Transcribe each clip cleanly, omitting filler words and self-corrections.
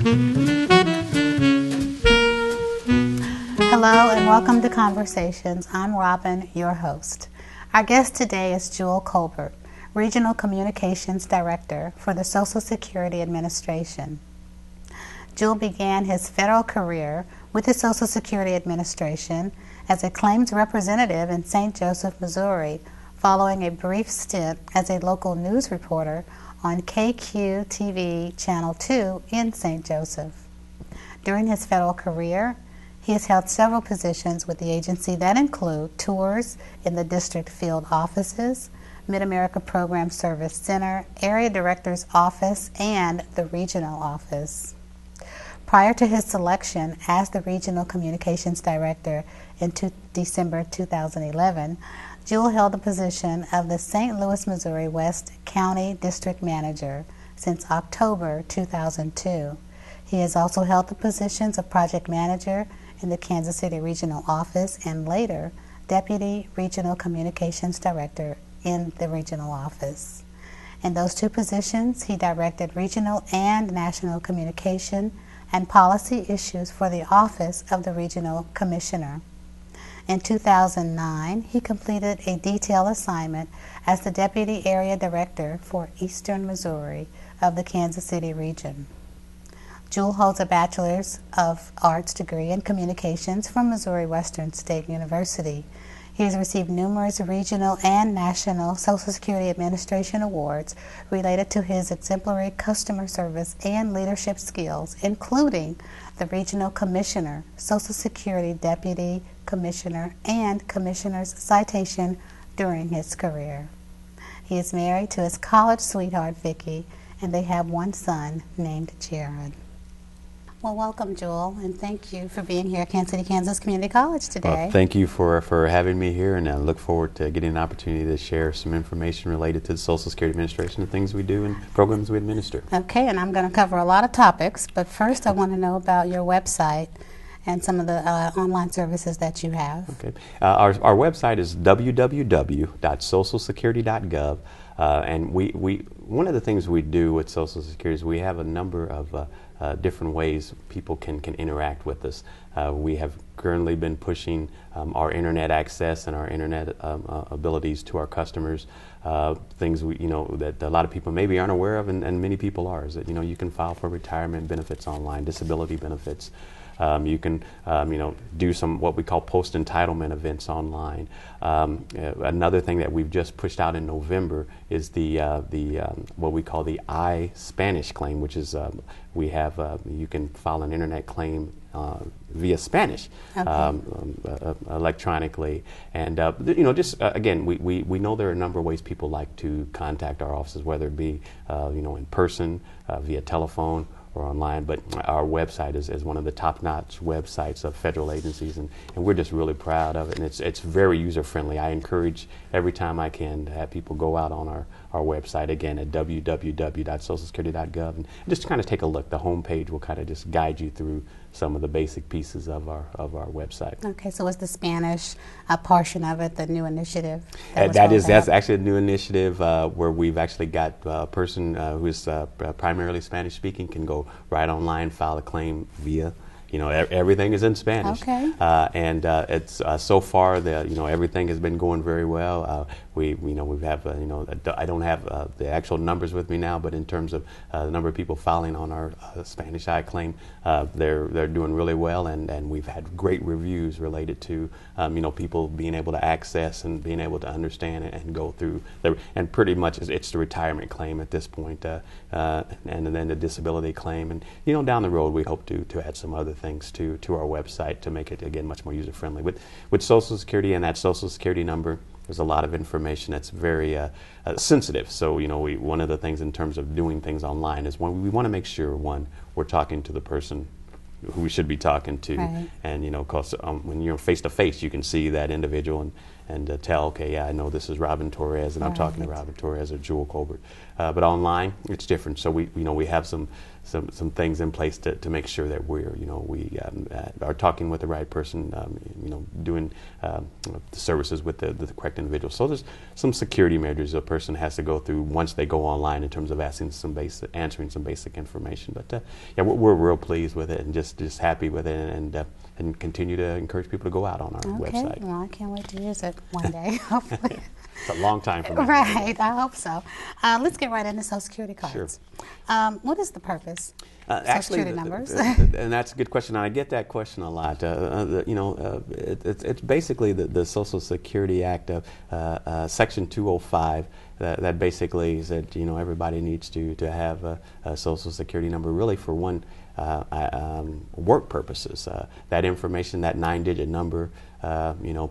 Hello and welcome to Conversations. I'm Robin, your host. Our guest today is Jewell Colbert, Regional Communications Director for the Social Security Administration. Jewell began his federal career with the Social Security Administration as a claims representative in St. Joseph, Missouri, following a brief stint as a local news reporter on KQTV Channel 2 in St. Joseph. During his federal career, he has held several positions with the agency that include tours in the district field offices, Mid-America Program Service Center, Area Director's Office, and the Regional Office. Prior to his selection as the Regional Communications Director in December 2011, Jewell held the position of the St. Louis, Missouri West County District Manager since October 2002. He has also held the positions of Project Manager in the Kansas City Regional Office and later Deputy Regional Communications Director in the Regional Office. In those two positions, he directed regional and national communication and policy issues for the Office of the Regional Commissioner. In 2009, he completed a detailed assignment as the Deputy Area Director for Eastern Missouri of the Kansas City region. Jewell holds a Bachelor's of Arts degree in Communications from Missouri Western State University. He has received numerous regional and national Social Security Administration awards related to his exemplary customer service and leadership skills, including the Regional Commissioner, Social Security Deputy Commissioner, and Commissioner's Citation during his career. He is married to his college sweetheart, Vicki, and they have one son named Jared. Well, welcome, Jewell, and thank you for being here at Kansas City, Kansas Community College today. Well, thank you for having me here, and I look forward to getting an opportunity to share some information related to the Social Security Administration, the things we do and programs we administer. Okay, and I'm going to cover a lot of topics, but first I want to know about your website and some of the online services that you have. Okay, our website is www.socialsecurity.gov, and we one of the things we do with Social Security is we have a number of different ways people can interact with us. We have currently been pushing our internet access and our internet abilities to our customers. Things that a lot of people maybe aren't aware of, and many people are, is that you can file for retirement benefits online, disability benefits. You can do some what we call post-entitlement events online. Another thing that we've just pushed out in November is the what we call the I-Spanish claim, which is you can file an internet claim via Spanish, okay, electronically, and again, we know there are a number of ways people like to contact our offices, whether it be in person, via telephone, or online, but our website is one of the top-notch websites of federal agencies, and we're just really proud of it, and it's very user-friendly. I encourage every time I can to have people go out on our website, again, at www.socialsecurity.gov, and just kind of take a look. The homepage will kind of just guide you through some of the basic pieces of our website. Okay, so is the Spanish portion of it the new initiative? That's actually a new initiative where we've actually got a person who is primarily Spanish speaking can go right online, file a claim via. Everything is in Spanish. Okay. And it's so far everything has been going very well. We have I don't have the actual numbers with me now, but in terms of the number of people filing on our Spanish I claim, they're doing really well, and we've had great reviews related to people being able to access and being able to understand and go through and pretty much it's the retirement claim at this point, and then the disability claim, and down the road we hope to add some other things to our website to make it again much more user friendly. With Social Security and that Social Security number, there's a lot of information that's very sensitive. So one of the things in terms of doing things online is we want to make sure we're talking to the person who we should be talking to, right. And because when you're face to face, you can see that individual, tell, okay, yeah, I know this is Robin Torez, and I'm talking to Robin Torez or Jewell Colbert. But online, it's different. So we have some things in place to make sure that we are talking with the right person, doing the services with the correct individual. So there's some security measures a person has to go through once they go online in terms of answering some basic information. But yeah, we're real pleased with it and just happy with it, and continue to encourage people to go out on our website. Well, I can't wait to use it one day, hopefully. It's a long time from now. Right, I hope so. Let's get right into Social Security cards. Sure. What is the purpose? Social Security numbers. And that's a good question. And I get that question a lot. It's basically the Social Security Act of Section 205 that basically said everybody needs to have a Social Security number, really for one. Work purposes. That information, that 9-digit number,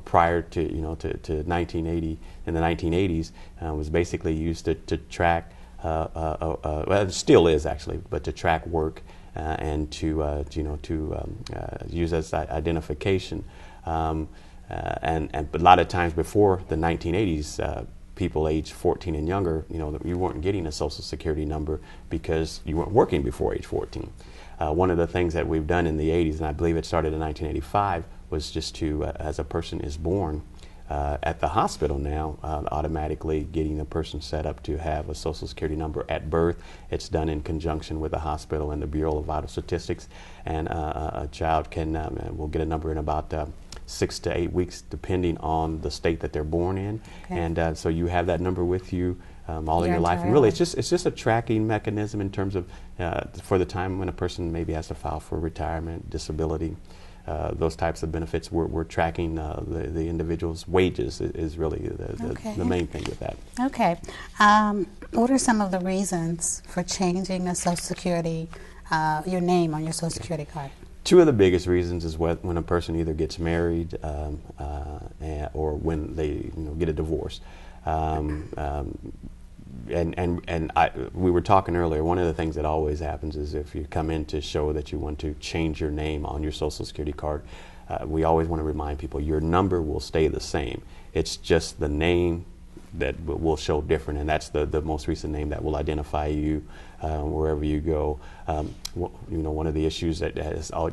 prior to 1980, in the 1980s, was basically used to track. Well, it still is actually, but to track work and to use as identification. But a lot of times before the 1980s. People aged 14 and younger, you weren't getting a Social Security number because you weren't working before age 14. One of the things that we've done in the 80s, and I believe it started in 1985, was just to, as a person is born at the hospital now, automatically getting a person set up to have a Social Security number at birth. It's done in conjunction with the hospital and the Bureau of Vital Statistics, and a child will get a number in about 6 to 8 weeks, depending on the state that they're born in. Okay. And so you have that number with you all in your life. And really, it's just a tracking mechanism in terms of for the time when a person maybe has to file for retirement, disability, those types of benefits. We're tracking the individual's wages is really the main thing with that. Okay. What are some of the reasons for changing a Social Security, your name on your Social Security card? Two of the biggest reasons is when a person either gets married or when they get a divorce. We were talking earlier, one of the things that always happens is if you come in to show that you want to change your name on your Social Security card, we always want to remind people your number will stay the same. It's just the name that will show different, and that's the most recent name that will identify you wherever you go. One of the issues that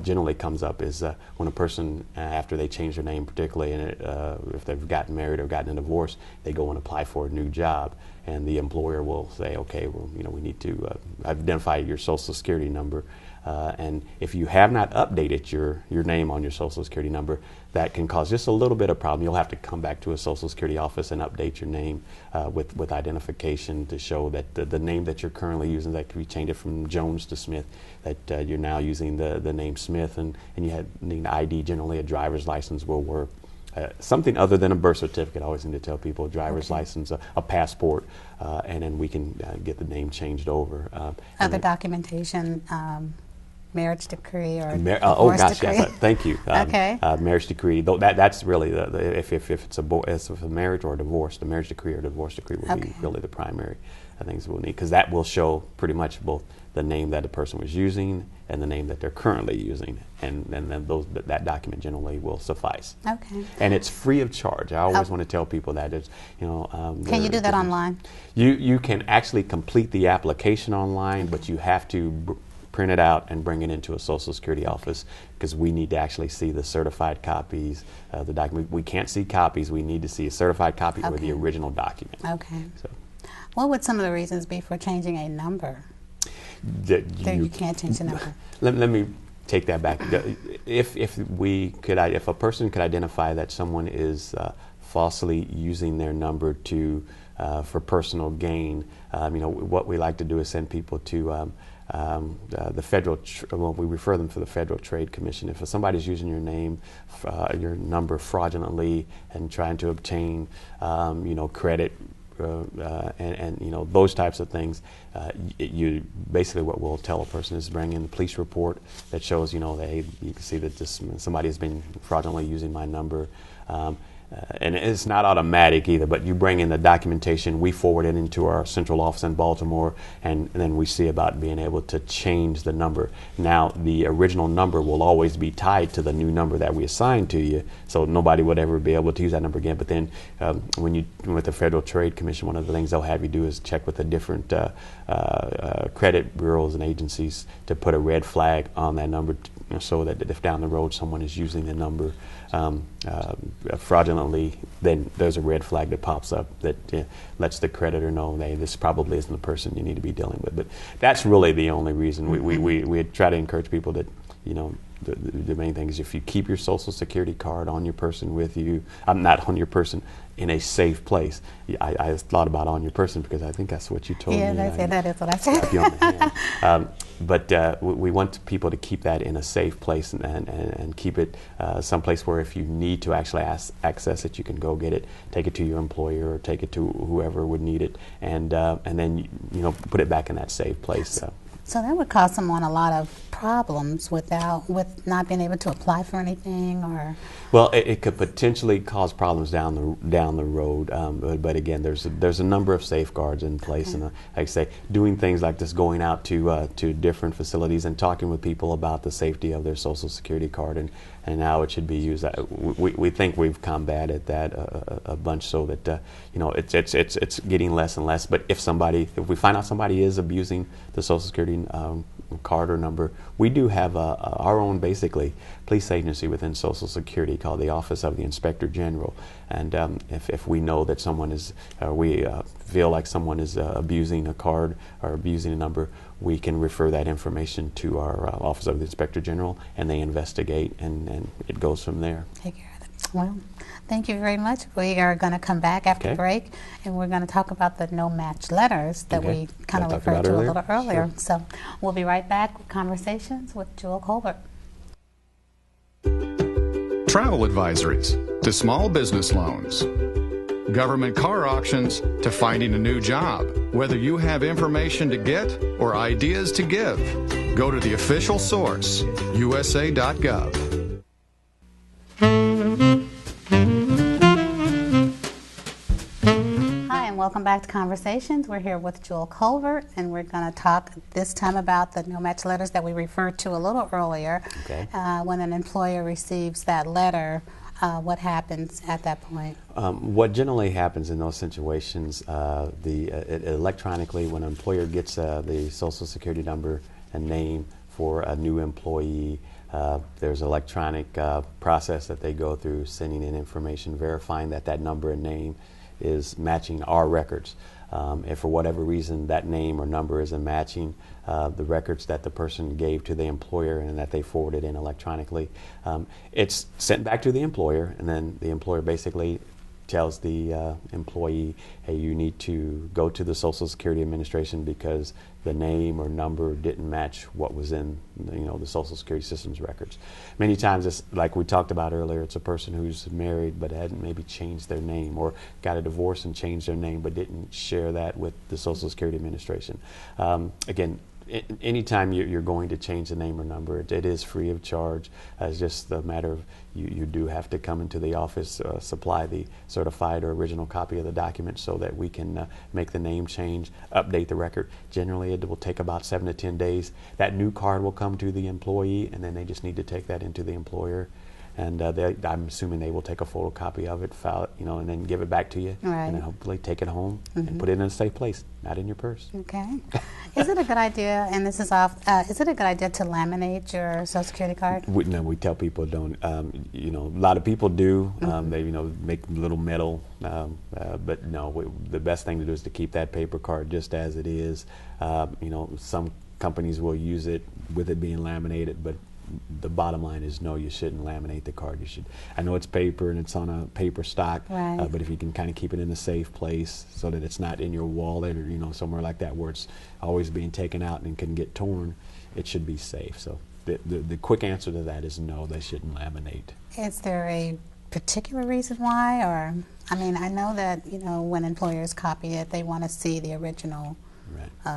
generally comes up is when a person, after they change their name, particularly if they've gotten married or gotten a divorce, they go and apply for a new job, and the employer will say, okay, well, we need to identify your Social Security number. And if you have not updated your name on your Social Security number, that can cause just a little bit of problem. You'll have to come back to a Social Security office and update your name with identification to show that the name that you're currently using, that could be changed from Jones to Smith, that you're now using the name Smith, and you need an ID. Generally, a driver's license will work. Something other than a birth certificate. I always need to tell people a driver's license, a passport, and then we can get the name changed over. Other documentation. Marriage decree or divorce decree? Yes, thank you. Okay. Marriage decree. That's really if it's a marriage or a divorce, the marriage decree or divorce decree will be really the primary things we'll need, because that will show pretty much both the name that the person was using and the name that they're currently using, and then that document generally will suffice. Okay. And it's free of charge. I always want to tell people that it's can you do that online? You can actually complete the application online, but you have to print it out and bring it into a Social Security office, because we need to actually see the certified copies, the document. We can't see copies. We need to see a certified copy or the original document. Okay. So, what would some of the reasons be for changing a number? You can't change the number. Let me take that back. If a person could identify that someone is falsely using their number for personal gain, what we like to do is send people to the federal. We refer them to the Federal Trade Commission. If somebody's using your name, your number fraudulently and trying to obtain, credit. And those types of things, you basically what we'll tell a person is bring in the police report that shows that, hey, you can see that somebody has been fraudulently using my number. and it's not automatic either, but you bring in the documentation, we forward it into our central office in Baltimore, and then we see about being able to change the number. Now, the original number will always be tied to the new number that we assign to you, so nobody would ever be able to use that number again. But then with the Federal Trade Commission, one of the things they'll have you do is check with the different credit bureaus and agencies to put a red flag on that number, so that if down the road someone is using the number fraudulently, then there's a red flag that pops up that lets the creditor know, hey, this probably isn't the person you need to be dealing with. But that's really the only reason. We try to encourage people that, the main thing is if you keep your Social Security card on your person with you, not on your person, in a safe place. I thought about on your person because I think that's what you told me. Yeah, that is what I said. You on the hand. But we want people to keep that in a safe place and keep it someplace where if you need to actually access it, you can go get it, take it to your employer or take it to whoever would need it, and then put it back in that safe place. So that would cause someone a lot of problems with not being able to apply for anything, or. Well, it could potentially cause problems down the road, but again, there's a number of safeguards in place, and like I say, doing things like this, going out to different facilities and talking with people about the safety of their Social Security card and how it should be used. We think we've combated that a bunch, so that it's getting less and less. But if we find out somebody is abusing the Social Security card or number, we do have our own basically police agency within Social Security called the Office of the Inspector General, and if we know that someone is, we feel like someone is abusing a card or abusing a number, we can refer that information to our Office of the Inspector General, and they investigate, and it goes from there. Take care of it. Well, thank you very much. We are going to come back after break, and we're going to talk about the no-match letters that we kind of referred to a little earlier. Sure. So we'll be right back with Conversations with Jewell Colbert. Travel advisories to small business loans, government car auctions to finding a new job. Whether you have information to get or ideas to give, go to the official source, usa.gov. Welcome back to Conversations. We're here with Jewell Colbert, and we're going to talk this time about the no-match letters that we referred to a little earlier. Okay. When an employer receives that letter, what happens at that point? What generally happens in those situations, electronically, when an employer gets the Social Security number and name for a new employee, there's an electronic process that they go through, sending in information, verifying that number and name is matching our records. If for whatever reason that name or number isn't matching the records that the person gave to the employer and that they forwarded in electronically, it's sent back to the employer, and then the employer basically tells the employee, hey, you need to go to the Social Security Administration because the name or number didn't match what was in the Social Security system's records. Many times, it's like we talked about earlier, it's a person who's married but hadn't maybe changed their name, or got a divorce and changed their name but didn't share that with the Social Security Administration. Again, anytime you're going to change the name or number, it is free of charge. It's just a matter of you do have to come into the office, supply the certified or original copy of the document so that we can make the name change, update the record. Generally, it will take about 7 to 10 days. That new card will come to the employee, and then they just need to take that into the employer. And I'm assuming they will take a photocopy of it, file it, and then give it back to you, and then hopefully take it home and put it in a safe place, not in your purse. Okay. Is it a good idea? And this is off. Is it a good idea to laminate your Social Security card? We tell people don't. A lot of people do. They make little metal, but no. The best thing to do is to keep that paper card just as it is. Some companies will use it with it being laminated, but the bottom line is no, you shouldn't laminate the card. You should. I know it's paper and it's on a paper stock, right. But if you can kind of keep it in a safe place so that it's not in your wallet or somewhere like that where it's always being taken out and can get torn, it should be safe. So the quick answer to that is no, they shouldn't laminate. Is there a particular reason why, or I know that when employers copy it, they want to see the original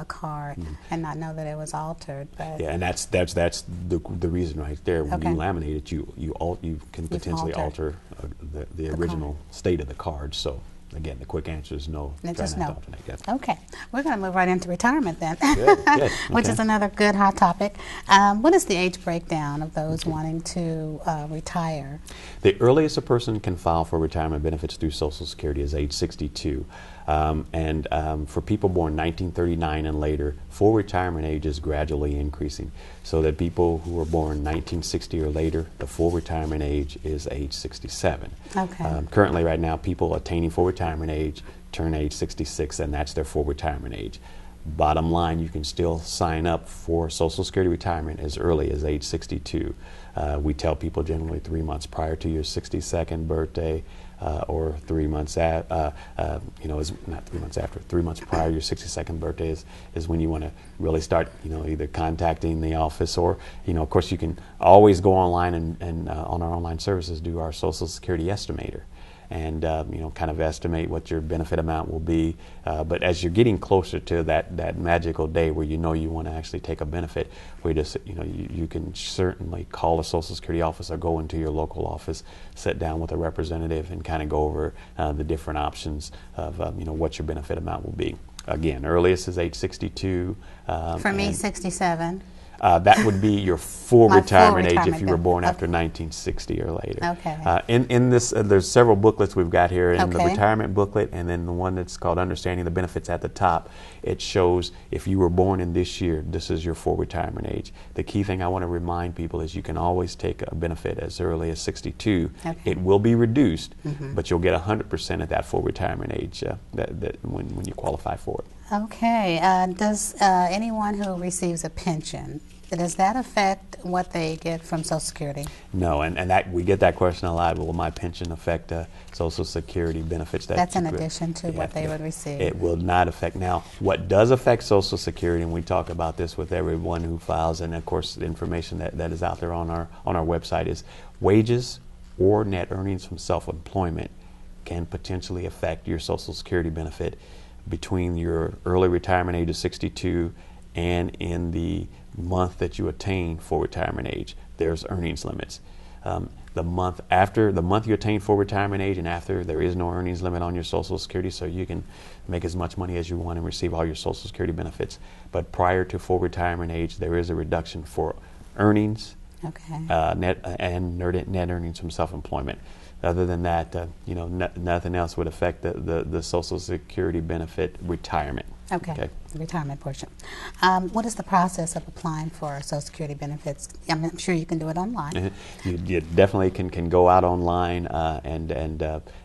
card and not know that it was altered. But yeah, and that's the reason right there. When you laminate it, you can potentially alter the original state of the card. So again, the quick answer is no. Just no. Yep. Okay, we're going to move right into retirement then, good. Which is another good hot topic. What is the age breakdown of those wanting to retire? The earliest a person can file for retirement benefits through Social Security is age 62. For people born 1939 and later, full retirement age is gradually increasing. So that people who were born 1960 or later, the full retirement age is age 67. Okay. Currently, right now, people attaining full retirement age turn age 66, and that's their full retirement age. Bottom line, you can still sign up for Social Security retirement as early as age 62. We tell people generally 3 months prior to your 62nd birthday, or 3 months is not 3 months after. 3 months prior to your 62nd birthday is when you want to really start, either contacting the office or, of course, you can always go online and on our online services do our Social Security estimator. And kind of estimate what your benefit amount will be. But as you're getting closer to that magical day where you want to actually take a benefit, we just you can certainly call a Social Security office or go into your local office, sit down with a representative, and kind of go over the different options of what your benefit amount will be. Again, earliest is age 62. For me, 67. That would be your full retirement age if you were born after 1960 or later. Okay. In this, there's several booklets we've got here. In the retirement booklet, and then the one that's called Understanding the Benefits at the top, it shows if you were born in this year, this is your full retirement age. The key thing I want to remind people is you can always take a benefit as early as 62. It will be reduced, but you'll get 100% of that full retirement age when you qualify for it. Okay. Does anyone who receives a pension, does that affect what they get from Social Security? No, and that we get that question a lot. Will my pension affect Social Security benefits? That's in addition to what they would receive. It will not affect. Now, what does affect Social Security, and we talk about this with everyone who files, and of course the information that is out there on our website, is wages or net earnings from self-employment can potentially affect your Social Security benefit between your early retirement age of 62 and in the month that you attain full retirement age. There's earnings limits. The month you attain full retirement age and after, there is no earnings limit on your Social Security, so you can make as much money as you want and receive all your Social Security benefits. But prior to full retirement age, there is a reduction for earnings, net earnings from self-employment. Other than that, nothing else would affect the Social Security benefit retirement. Okay. The retirement portion. What is the process of applying for Social Security benefits? I'm sure you can do it online. You definitely can go out online and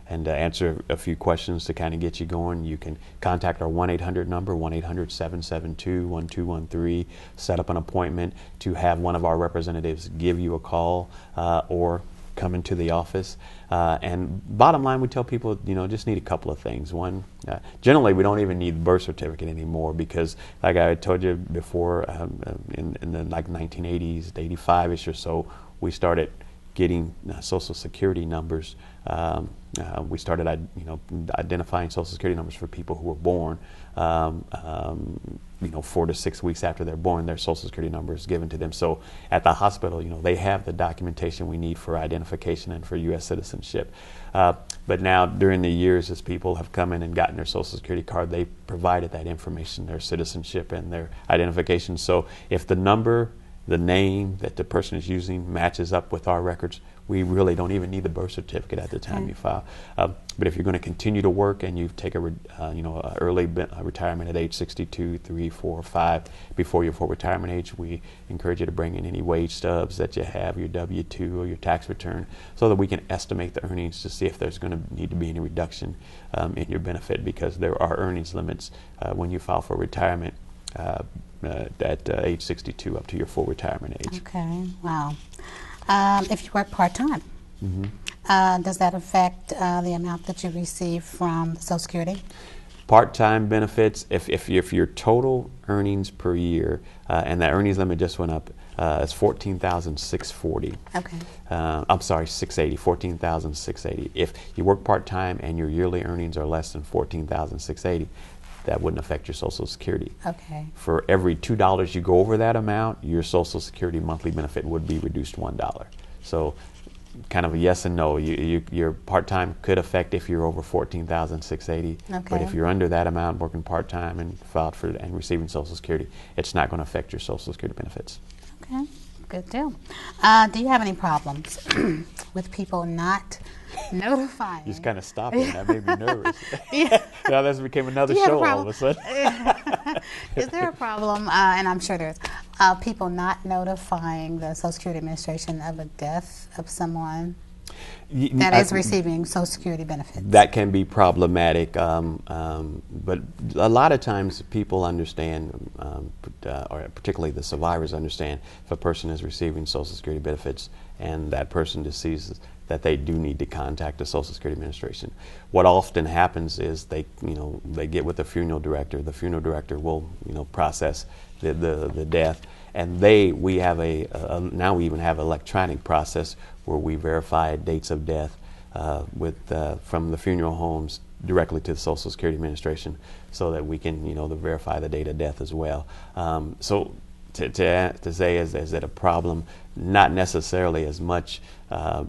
answer a few questions to kind of get you going. You can contact our 1-800 number, 1-800-772-1213, set up an appointment to have one of our representatives give you a call or come into the office. And bottom line, we tell people, just need a couple of things. One, generally we don't even need the birth certificate anymore because, like I told you before, in the 1980s, 85-ish or so, we started getting Social Security numbers. We started, identifying Social Security numbers for people who were born. 4 to 6 weeks after they're born, their Social Security number is given to them. So at the hospital, they have the documentation we need for identification and for U.S. citizenship. But now, during the years, as people have come in and gotten their Social Security card, they provided that information, their citizenship and their identification. So if the number, the name that the person is using matches up with our records, we really don't even need the birth certificate at the time you file. But if you're going to continue to work and you take a early retirement at age 62, 3, 4, 5 before your full retirement age, we encourage you to bring in any wage stubs that you have, your W-2 or your tax return, so that we can estimate the earnings to see if there's going to need to be any reduction in your benefit, because there are earnings limits when you file for retirement at age 62 up to your full retirement age. Okay, wow. If you work part-time, does that affect the amount that you receive from Social Security? Part-time benefits, if your total earnings per year, and that earnings limit just went up, it's $14,640. Okay. I'm sorry, $680, $14,680. If you work part-time and your yearly earnings are less than $14,680, that wouldn't affect your Social Security. Okay. For every $2 you go over that amount, your Social Security monthly benefit would be reduced $1. So kind of a yes and no. Your part-time could affect if you're over $14,680, okay. but if you're under that amount working part-time and filed for and receiving Social Security, it's not going to affect your Social Security benefits. Okay, good deal. Do you have any problems with people not notifying? You just kind of stopped and that made me nervous. Yeah. Now this became another show all of a sudden. Is there a problem, and I'm sure there is, people not notifying the Social Security Administration of a death of someone that is receiving Social Security benefits? That can be problematic, but a lot of times people understand, or particularly the survivors understand, if a person is receiving Social Security benefits and that person deceases, that they do need to contact the Social Security Administration. What often happens is they get with the funeral director. The funeral director will, process the death, and we have now we even have an electronic process where we verify dates of death from the funeral homes directly to the Social Security Administration, so that we can, verify the date of death as well. So to say is it a problem? Not necessarily as much,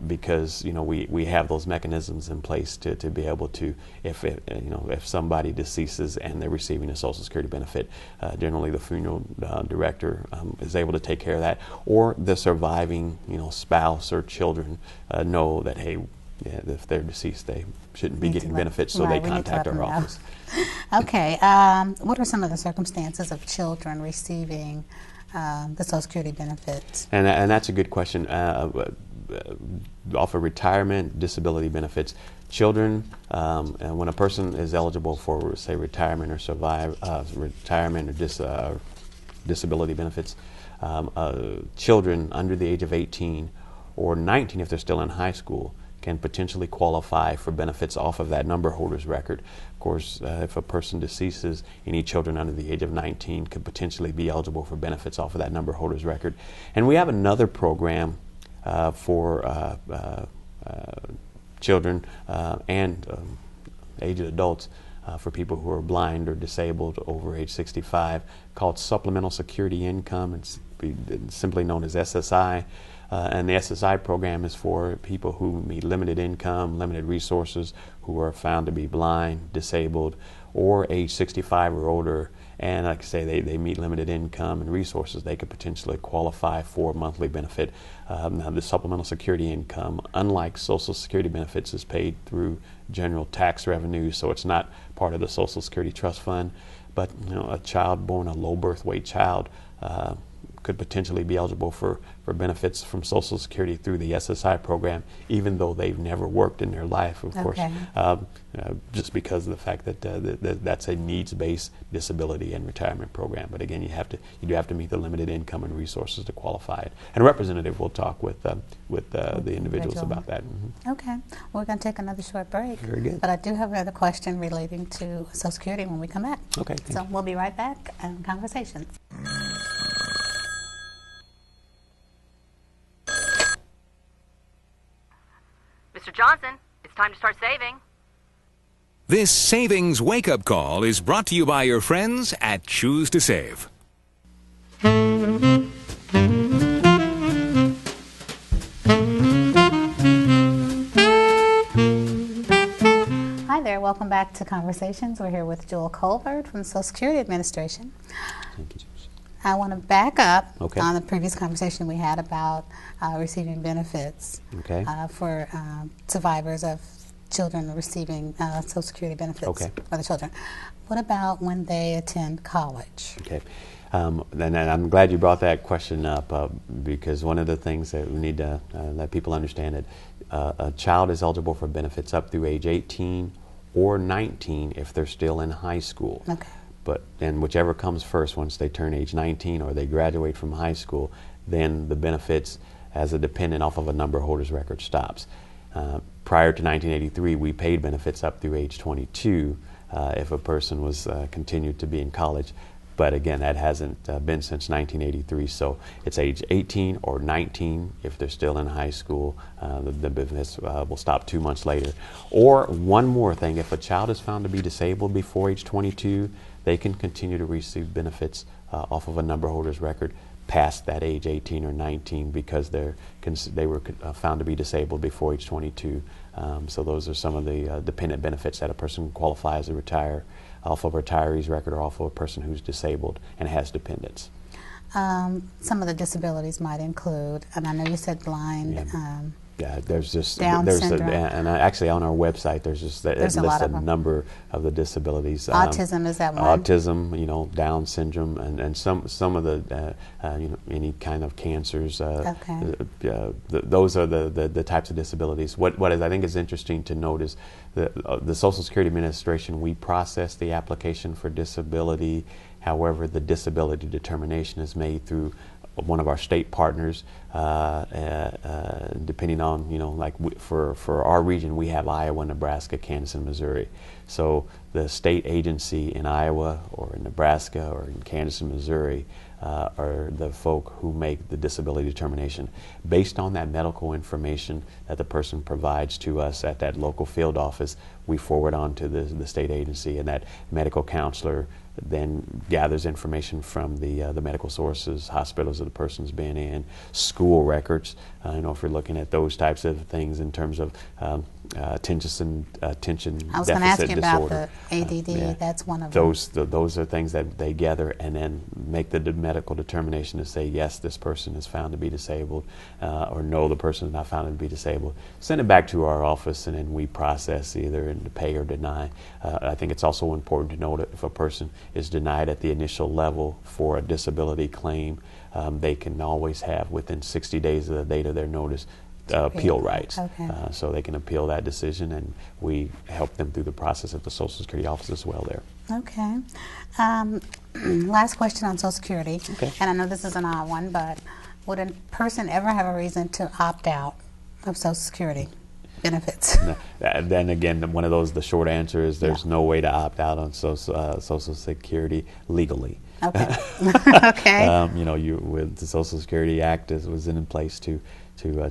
because we have those mechanisms in place to be able to, if somebody deceases and they're receiving a Social Security benefit, generally the funeral director is able to take care of that, or the surviving spouse or children know that, hey, if they're deceased, they shouldn't be getting benefits, so they contact our office. Okay. What are some of the circumstances of children receiving the Social Security benefits? And that's a good question. Off of retirement, disability benefits, children, and when a person is eligible for, say, retirement or disability benefits, children under the age of 18 or 19, if they're still in high school, can potentially qualify for benefits off of that number holder's record. Of course, if a person deceases, any children under the age of 19 could potentially be eligible for benefits off of that number holder's record. And we have another program for children and aged adults, for people who are blind or disabled over age 65, called Supplemental Security Income. It's simply known as SSI. And the SSI program is for people who meet limited income, limited resources, who are found to be blind, disabled, or age 65 or older. And like I say, they meet limited income and resources. They could potentially qualify for a monthly benefit. Now, the supplemental security income, unlike Social Security benefits, is paid through general tax revenue, so it's not part of the Social Security Trust Fund. But a child born a low birth weight child could potentially be eligible for benefits from Social Security through the SSI program, even though they've never worked in their life, of course, just because of the fact that that's a needs-based disability and retirement program. But again, you do have to meet the limited income and resources to qualify it. And a representative will talk with the individuals about that. Mm-hmm. Okay, we're going to take another short break. Very good. But I do have another question relating to Social Security when we come back. Okay. So we'll be right back in Conversations. Mr. Johnson, it's time to start saving. This savings wake-up call is brought to you by your friends at Choose to Save. Hi there, welcome back to Conversations. We're here with Jewell Colbert from the Social Security Administration. Thank you. I want to back up Okay. on the previous conversation we had about receiving benefits Okay. For survivors of children receiving Social Security benefits Okay. for the children. What about when they attend college? Okay. And I'm glad you brought that question up, because one of the things that we need to let people understand that a child is eligible for benefits up through age 18 or 19 if they're still in high school. Okay. And whichever comes first, once they turn age 19 or they graduate from high school, then the benefits as a dependent off of a number holder's record stops. Prior to 1983, we paid benefits up through age 22 if a person was continued to be in college. But again, that hasn't been since 1983. So it's age 18 or 19 if they're still in high school. The benefits will stop 2 months later. Or one more thing, if a child is found to be disabled before age 22, they can continue to receive benefits off of a number holder's record past that age 18 or 19 because they were found to be disabled before age 22. So those are some of the dependent benefits that a person qualifies to retire off of a retiree's record or off of a person who's disabled and has dependents. Some of the disabilities might include, and I know you said blind. Yeah, there's just Down syndrome. And actually on our website there's just it lists a number of the disabilities. Autism is that one? Autism, Down syndrome, and some of the any kind of cancers. Those are the types of disabilities. What I think is interesting to note is the Social Security Administration, we process the application for disability. However, the disability determination is made through one of our state partners, depending on, for our region, we have Iowa, Nebraska, Kansas, and Missouri. So the state agency in Iowa or in Nebraska or in Kansas and Missouri are the folk who make the disability determination. Based on that medical information that the person provides to us at that local field office, we forward on to the state agency, and that medical counselor then gathers information from the medical sources, hospitals that the person's been in, school records. If you're looking at those types of things in terms of attention I was deficit going to ask you disorder. about the ADD. That's one of them. Those are things that they gather and then make the medical determination to say yes, this person is found to be disabled, or no, the person is not found to be disabled. Send it back to our office, and then we process either to pay or deny. I think it's also important to note that if a person is denied at the initial level for a disability claim, they can always have within 60 days of the date of their notice appeal rights. So they can appeal that decision, and we help them through the process at the Social Security office as well there. Okay. Last question on Social Security. Okay. And I know this is an odd one, but would a person ever have a reason to opt out of Social Security benefits? Then again, one of those, the short answer is there's no way to opt out on Social Security legally. Okay. Okay. With the Social Security Act was in place to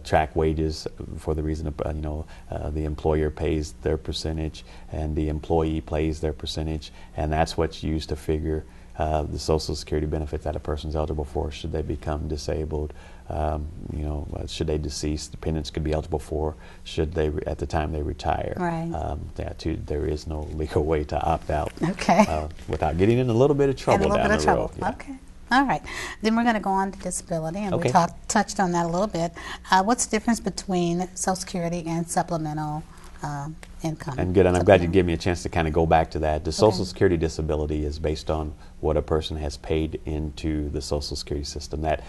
track wages for the reason of the employer pays their percentage and the employee pays their percentage, and that's what's used to figure the Social Security benefits that a person's eligible for should they become disabled. Should they decease, dependents could be eligible for should they at the time they retire. Right. There is no legal way to opt out. Okay. Without getting in a little bit of trouble down the road. Yeah. Okay. All right. Then we're going to go on to disability, and we touched on that a little bit. What's the difference between Social Security and supplemental income? And good, and I'm glad you gave me a chance to kind of go back to that. The Social Security disability is based on what a person has paid into the Social Security system. That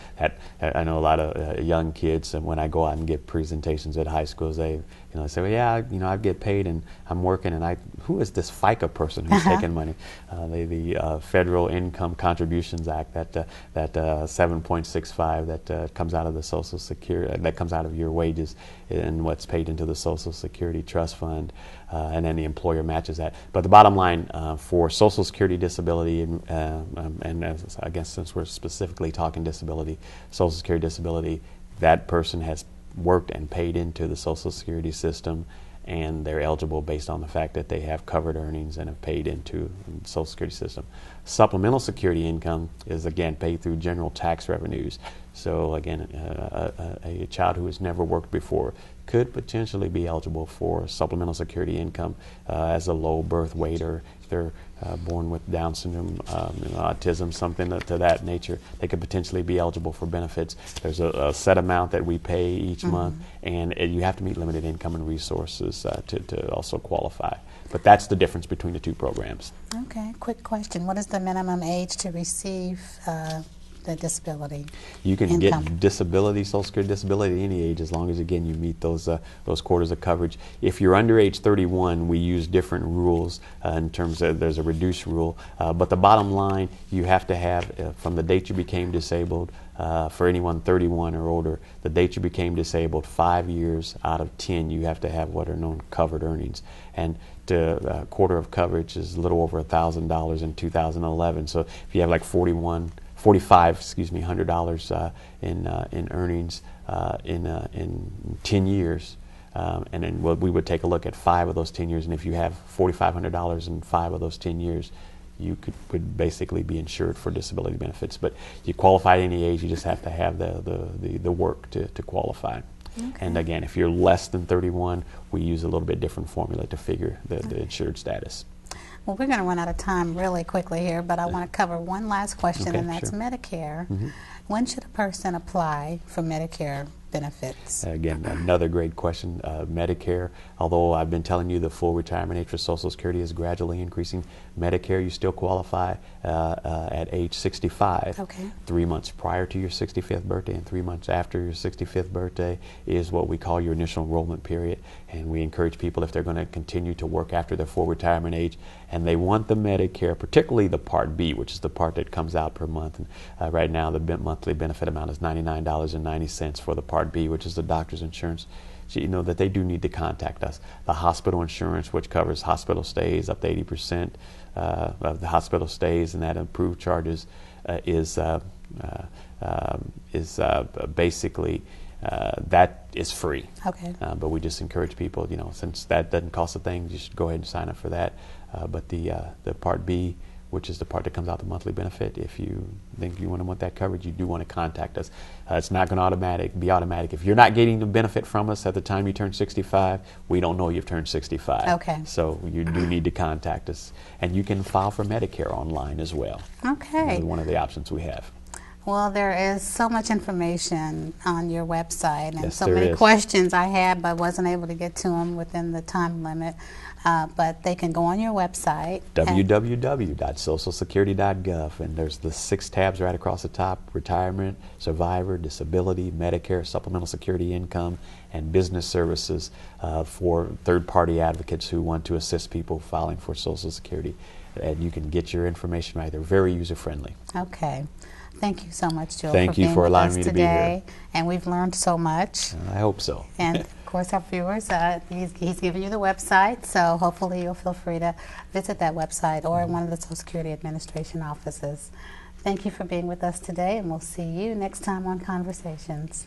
I know a lot of young kids, and when I go out and give presentations at high schools, they say, well, yeah, I get paid and I'm working, and who is this FICA person who's taking money? The Federal Income Contributions Act, that 7.65 that comes out of the Social Security, that comes out of your wages and what's paid into the Social Security Trust Fund, and then the employer matches that. But the bottom line for Social Security disability, and I guess since we're specifically talking disability, Social Security disability, that person has worked and paid into the Social Security system, and they're eligible based on the fact that they have covered earnings and have paid into the Social Security system. Supplemental security income is again paid through general tax revenues. So again, a child who has never worked before could potentially be eligible for supplemental security income as a low birth weight, or if they're born with Down syndrome, autism, something to that nature, they could potentially be eligible for benefits. There's a set amount that we pay each month, and you have to meet limited income and resources to also qualify. But that's the difference between the two programs. Okay, quick question. What is the minimum age to receive the disability You can income? get disability, Social Security disability at any age, as long as, again, you meet those quarters of coverage. If you're under age 31, we use different rules in terms of, there's a reduced rule. But the bottom line, you have to have, from the date you became disabled, for anyone 31 or older, the date you became disabled, 5 years out of 10, you have to have what are known covered earnings. And a quarter of coverage is a little over $1,000 in 2011. So if you have like $4,500 in earnings in 10 years, and then we would take a look at 5 of those 10 years, and if you have $4,500 in 5 of those 10 years, you would basically be insured for disability benefits. But you qualify at any age, you just have to have the work to qualify. Okay. And again, if you're less than 31, we use a little bit different formula to figure the insured status. Well, we're going to run out of time really quickly here, but I want to cover one last question, Okay, and that's sure. Medicare. Mm-hmm. When should a person apply for Medicare benefits? Again, another great question. Medicare, although I've been telling you the full retirement age for Social Security is gradually increasing, Medicare, you still qualify at age 65. Okay. 3 months prior to your 65th birthday and 3 months after your 65th birthday is what we call your initial enrollment period. And we encourage people, if they're going to continue to work after their full retirement age and they want the Medicare, particularly the Part B, which is the part that comes out per month. And, right now, the monthly benefit amount is $99.90 for the Part B, which is the doctor's insurance. So you know that they do need to contact us. The hospital insurance, which covers hospital stays up to 80% of the hospital stays, and that approved charges is basically that is free. Okay. But we just encourage people, you know, since that doesn't cost a thing, you should go ahead and sign up for that. But the Part B, which is the part that comes out the monthly benefit, if you think you want that coverage, you do want to contact us. It's not going to be automatic. If you're not getting the benefit from us at the time you turn 65, we don't know you've turned 65. Okay. So you do need to contact us. And you can file for Medicare online as well. Okay. One of the options we have. Well, there is so much information on your website, and Yes, so there many is. questions I had, but wasn't able to get to them within the time limit. But they can go on your website. www.socialsecurity.gov, and there's the 6 tabs right across the top: retirement, survivor, disability, Medicare, supplemental security income, and business services for third-party advocates who want to assist people filing for Social Security. And you can get your information right there. Very user-friendly. Okay. Thank you so much, Jewell, Thank for you being for with allowing us me to be today. here. And we've learned so much. I hope so. And of course, our viewers, he's given you the website, so hopefully you'll feel free to visit that website or one of the Social Security Administration offices. Thank you for being with us today, and we'll see you next time on Conversations.